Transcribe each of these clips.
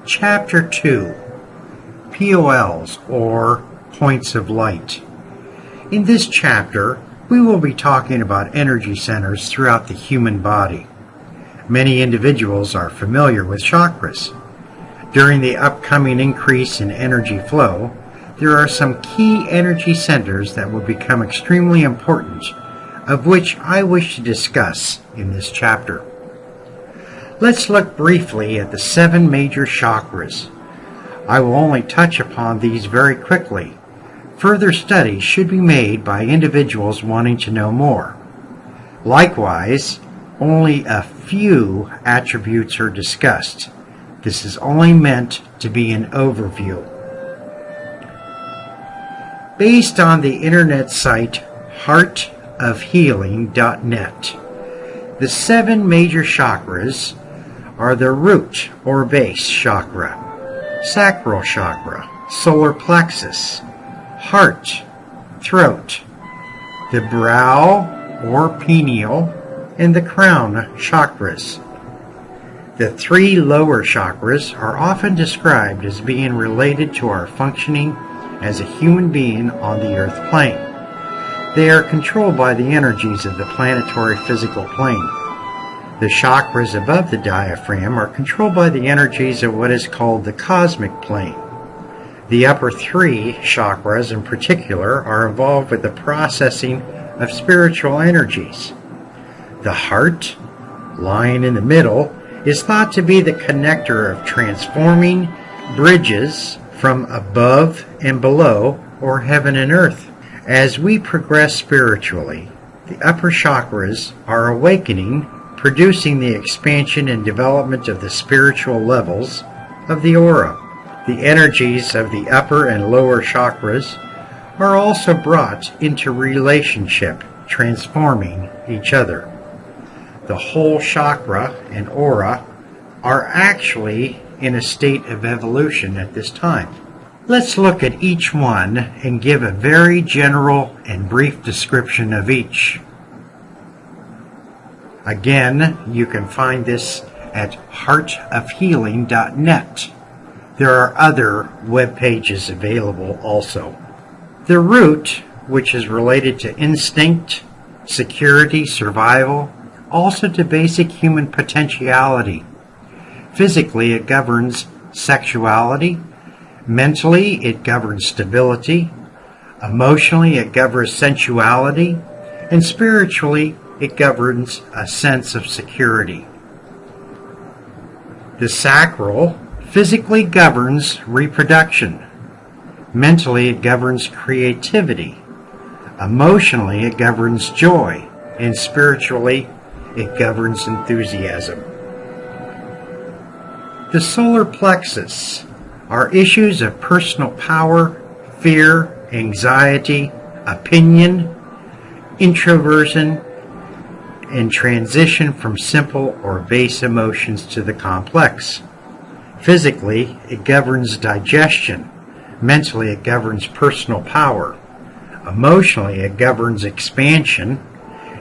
Chapter 2, POLs, or Points of Light. In this chapter, we will be talking about energy centers throughout the human body. Many individuals are familiar with chakras. During the upcoming increase in energy flow, there are some key energy centers that will become extremely important, of which I wish to discuss in this chapter. Let's look briefly at the 7 major chakras. I will only touch upon these very quickly. Further study should be made by individuals wanting to know more. Likewise, only a few attributes are discussed. This is only meant to be an overview. Based on the internet site heartofhealing.net, the 7 major chakras are the root or base chakra, sacral chakra, solar plexus, heart, throat, the brow or pineal, and the crown chakras. The 3 lower chakras are often described as being related to our functioning as a human being on the earth plane. They are controlled by the energies of the planetary physical plane. The chakras above the diaphragm are controlled by the energies of what is called the cosmic plane. The upper 3 chakras in particular are involved with the processing of spiritual energies. The heart, lying in the middle, is thought to be the connector of transforming bridges from above and below, or heaven and earth. As we progress spiritually, the upper chakras are awakening, producing the expansion and development of the spiritual levels of the aura. The energies of the upper and lower chakras are also brought into relationship, transforming each other. The whole chakra and aura are actually in a state of evolution at this time. Let's look at each one and give a very general and brief description of each. Again, you can find this at heartofhealing.net. There are other web pages available also. The root, which is related to instinct, security, survival, also to basic human potentiality. Physically, it governs sexuality. Mentally, it governs stability. Emotionally, it governs sensuality. And spiritually, it governs a sense of security. The sacral physically governs reproduction. Mentally, it governs creativity. Emotionally, it governs joy. And spiritually, it governs enthusiasm. The solar plexus are issues of personal power, fear, anxiety, opinion, introversion, and transition from simple or base emotions to the complex. Physically, it governs digestion. Mentally, it governs personal power. Emotionally, it governs expansion.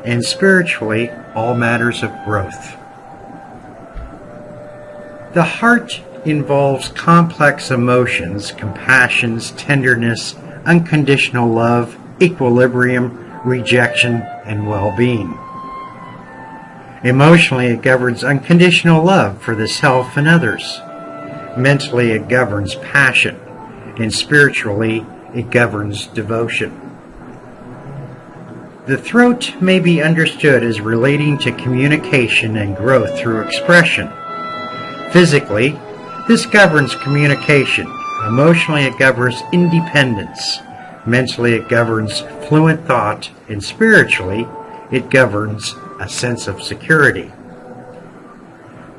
And spiritually, all matters of growth. The heart involves complex emotions, compassions, tenderness, unconditional love, equilibrium, rejection, and well-being. Emotionally, it governs unconditional love for the self and others. Mentally, it governs passion, and spiritually, it governs devotion. The throat may be understood as relating to communication and growth through expression. Physically, this governs communication. Emotionally, it governs independence. Mentally, it governs fluent thought. And spiritually, it governs a sense of security.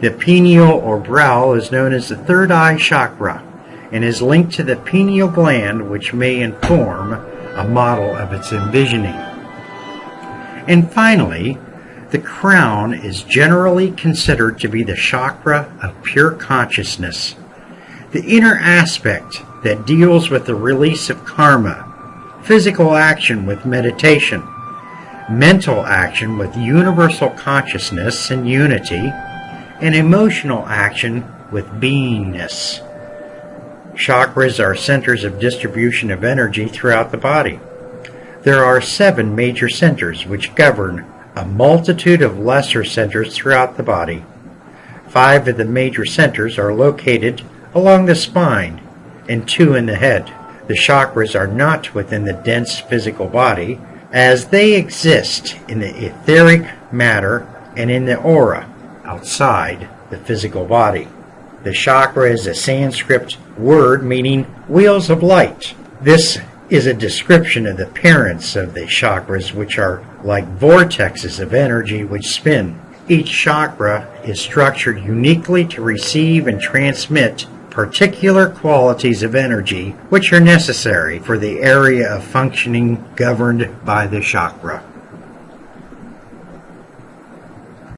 The pineal or brow is known as the third eye chakra and is linked to the pineal gland, which may inform a model of its envisioning. And finally, the crown is generally considered to be the chakra of pure consciousness, the inner aspect that deals with the release of karma, physical action with meditation, mental action with universal consciousness and unity, and emotional action with beingness. Chakras are centers of distribution of energy throughout the body. There are 7 major centers which govern a multitude of lesser centers throughout the body. 5 of the major centers are located along the spine and 2 in the head. The chakras are not within the dense physical body, as they exist in the etheric matter and in the aura outside the physical body. The chakra is a Sanskrit word meaning wheels of light. This is a description of the appearance of the chakras, which are like vortexes of energy which spin. Each chakra is structured uniquely to receive and transmit particular qualities of energy which are necessary for the area of functioning governed by the chakra.